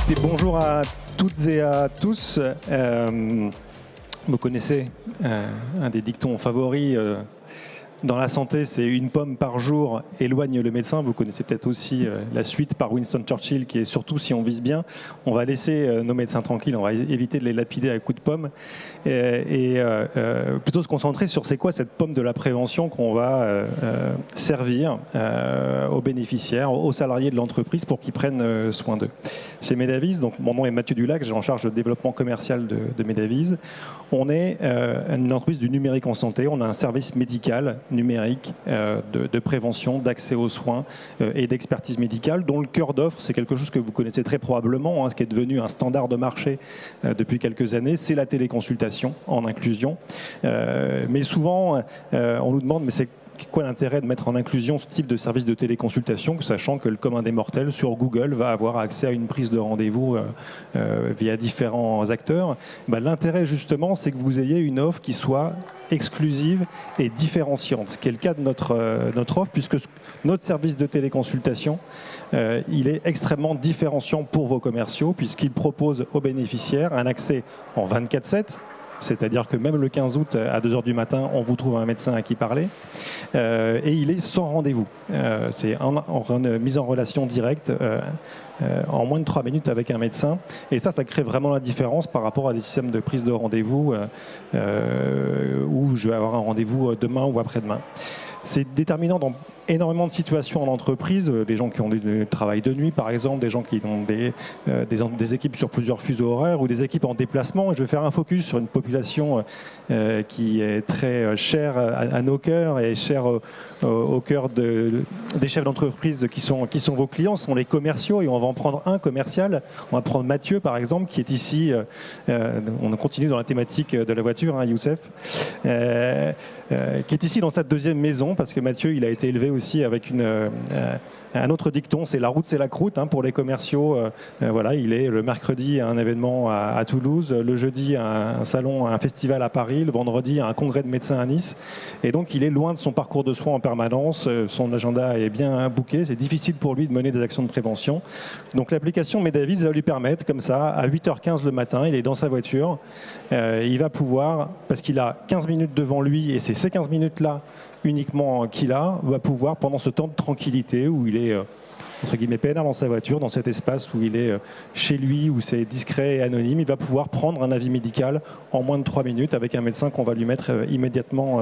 Écoutez, bonjour à toutes et à tous. Vous connaissez un des dictons favoris dans la santé, c'est une pomme par jour éloigne le médecin. Vous connaissez peut-être aussi la suite par Winston Churchill, qui est surtout si on vise bien, on va laisser nos médecins tranquilles, on va éviter de les lapider à coups de pomme et plutôt se concentrer sur c'est quoi cette pomme de la prévention qu'on va servir aux bénéficiaires, aux salariés de l'entreprise pour qu'ils prennent soin d'eux. Chez Medavis, donc mon nom est Mathieu Dulac, j'ai en charge le développement commercial de Medavis. On est une entreprise du numérique en santé, on a un service médical numérique de prévention, d'accès aux soins et d'expertise médicale, dont le cœur d'offre, c'est quelque chose que vous connaissez très probablement, ce qui est devenu un standard de marché depuis quelques années, c'est la téléconsultation en inclusion. Mais souvent, on nous demande, mais c'est quoi l'intérêt de mettre en inclusion ce type de service de téléconsultation, sachant que le commun des mortels sur Google va avoir accès à une prise de rendez-vous via différents acteurs. L'intérêt justement, c'est que vous ayez une offre qui soit exclusive et différenciante, ce qui est le cas de notre offre, puisque notre service de téléconsultation, il est extrêmement différenciant pour vos commerciaux, puisqu'il propose aux bénéficiaires un accès en 24/7, c'est-à-dire que même le 15 août à 2h du matin, on vous trouve un médecin à qui parler. Et il est sans rendez-vous. C'est une mise en relation directe en moins de 3 minutes avec un médecin. Et ça crée vraiment la différence par rapport à des systèmes de prise de rendez-vous où je vais avoir un rendez-vous demain ou après-demain. C'est déterminant dans énormément de situations en entreprise, des gens qui ont du travail de nuit par exemple, des gens qui ont des équipes sur plusieurs fuseaux horaires ou des équipes en déplacement. Je vais faire un focus sur une population qui est très chère à nos cœurs et chère au cœur des chefs d'entreprise qui sont vos clients, ce sont les commerciaux, et on va en prendre un commercial. On va prendre Mathieu par exemple, qui est ici, on continue dans la thématique de la voiture, Youssef, qui est ici dans sa deuxième maison, parce que Mathieu, il a été élevé aussi avec un autre dicton, c'est la route, c'est la croûte, pour les commerciaux. Voilà, il est le mercredi à un événement à Toulouse, le jeudi à un salon, à un festival à Paris, le vendredi à un congrès de médecins à Nice. Et donc, il est loin de son parcours de soins en permanence. Son agenda est bien booké. C'est difficile pour lui de mener des actions de prévention. Donc, l'application Medavis va lui permettre, comme ça, à 8h15 le matin, il est dans sa voiture. Il va pouvoir, parce qu'il a 15 minutes devant lui, et c'est ces 15 minutes-là uniquement qu'il va pouvoir, pendant ce temps de tranquillité où il est entre guillemets peinard dans sa voiture, dans cet espace où il est chez lui, où c'est discret et anonyme, il va pouvoir prendre un avis médical en moins de 3 minutes avec un médecin qu'on va lui mettre immédiatement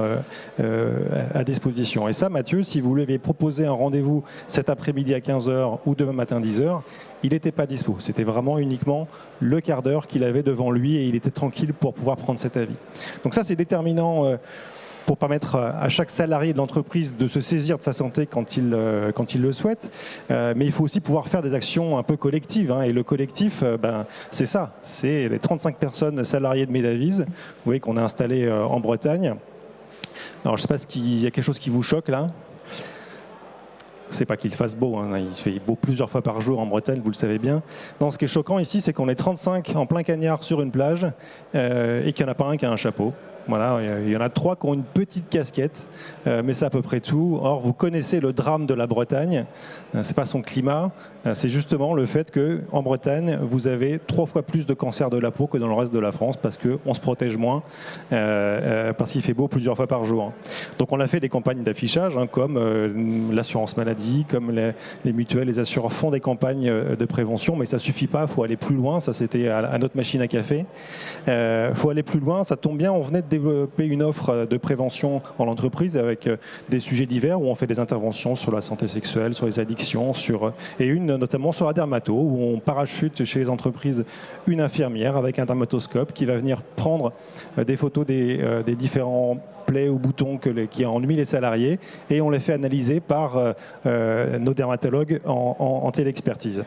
à disposition. Et ça, Mathieu, si vous lui avez proposé un rendez-vous cet après-midi à 15h ou demain matin 10h, il n'était pas dispo. C'était vraiment uniquement le quart d'heure qu'il avait devant lui et il était tranquille pour pouvoir prendre cet avis. Donc ça, c'est déterminant pour permettre à chaque salarié de l'entreprise de se saisir de sa santé quand il le souhaite. Mais il faut aussi pouvoir faire des actions un peu collectives. Et le collectif, c'est ça. C'est les 35 personnes salariées de Medavis, vous voyez, qu'on a installées en Bretagne. Alors, je ne sais pas s'il y a quelque chose qui vous choque là. C'est pas qu'il fasse beau, il fait beau plusieurs fois par jour en Bretagne, vous le savez bien. Non, ce qui est choquant ici, c'est qu'on est 35 en plein cagnard sur une plage et qu'il n'y en a pas un qui a un chapeau. Voilà, il y en a 3 qui ont une petite casquette, mais c'est à peu près tout. Or, vous connaissez le drame de la Bretagne, c'est pas son climat, c'est justement le fait qu'en Bretagne, vous avez 3 fois plus de cancers de la peau que dans le reste de la France, parce qu'on se protège moins, parce qu'il fait beau plusieurs fois par jour. Donc on a fait des campagnes d'affichage, comme l'assurance maladie, comme les mutuelles, les assureurs font des campagnes de prévention, mais ça suffit pas, il faut aller plus loin, ça c'était à notre machine à café. Il faut aller plus loin, ça tombe bien, on venait de développer une offre de prévention en entreprise avec des sujets divers où on fait des interventions sur la santé sexuelle, sur les addictions, et une notamment sur la dermato, où on parachute chez les entreprises une infirmière avec un dermatoscope qui va venir prendre des photos des différents plaies ou boutons qui ennuient les salariés, et on les fait analyser par nos dermatologues en téléexpertise.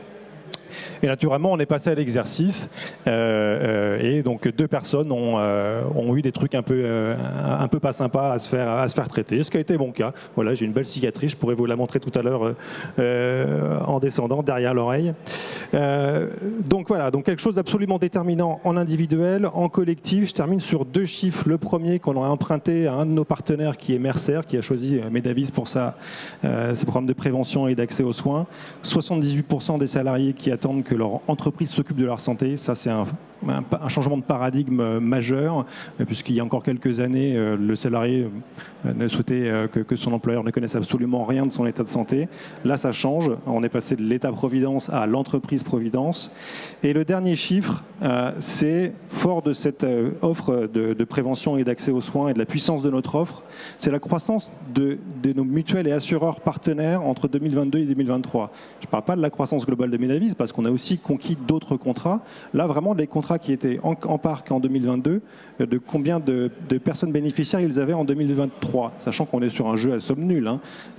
Et naturellement, on est passé à l'exercice et donc 2 personnes ont eu des trucs un peu pas sympas à se faire traiter, ce qui a été mon cas. Voilà, j'ai une belle cicatrice, je pourrais vous la montrer tout à l'heure en descendant derrière l'oreille. Donc voilà, donc quelque chose d'absolument déterminant en individuel, en collectif. Je termine sur 2 chiffres. Le premier qu'on a emprunté à un de nos partenaires qui est Mercer, qui a choisi Medavis pour ses programmes de prévention et d'accès aux soins. 78% des salariés qui attendent que leur entreprise s'occupe de leur santé. Ça, c'est un changement de paradigme majeur, puisqu'il y a encore quelques années, le salarié ne souhaitait que son employeur ne connaisse absolument rien de son état de santé. Là, ça change. On est passé de l'État-providence à l'entreprise-providence. Et le dernier chiffre, c'est fort de cette offre de prévention et d'accès aux soins et de la puissance de notre offre, c'est la croissance de nos mutuelles et assureurs partenaires entre 2022 et 2023. Je ne parle pas de la croissance globale de Médavis, parce qu'on a aussi conquis d'autres contrats. Là, vraiment, les contrats qui étaient en parc en 2022, de combien de personnes bénéficiaires ils avaient en 2023, sachant qu'on est sur un jeu à somme nulle.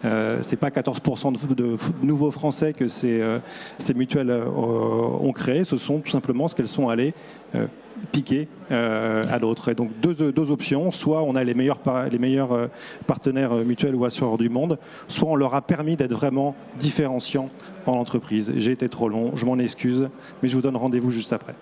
Ce n'est pas 14% de nouveaux Français que ces mutuelles ont créé, ce sont tout simplement ce qu'elles sont allées piquer à d'autres. Et donc deux options, soit on a les meilleurs partenaires mutuels ou assureurs du monde, soit on leur a permis d'être vraiment différenciants en entreprise. J'ai été trop long, je m'en excuse, mais je vous donne rendez-vous juste après.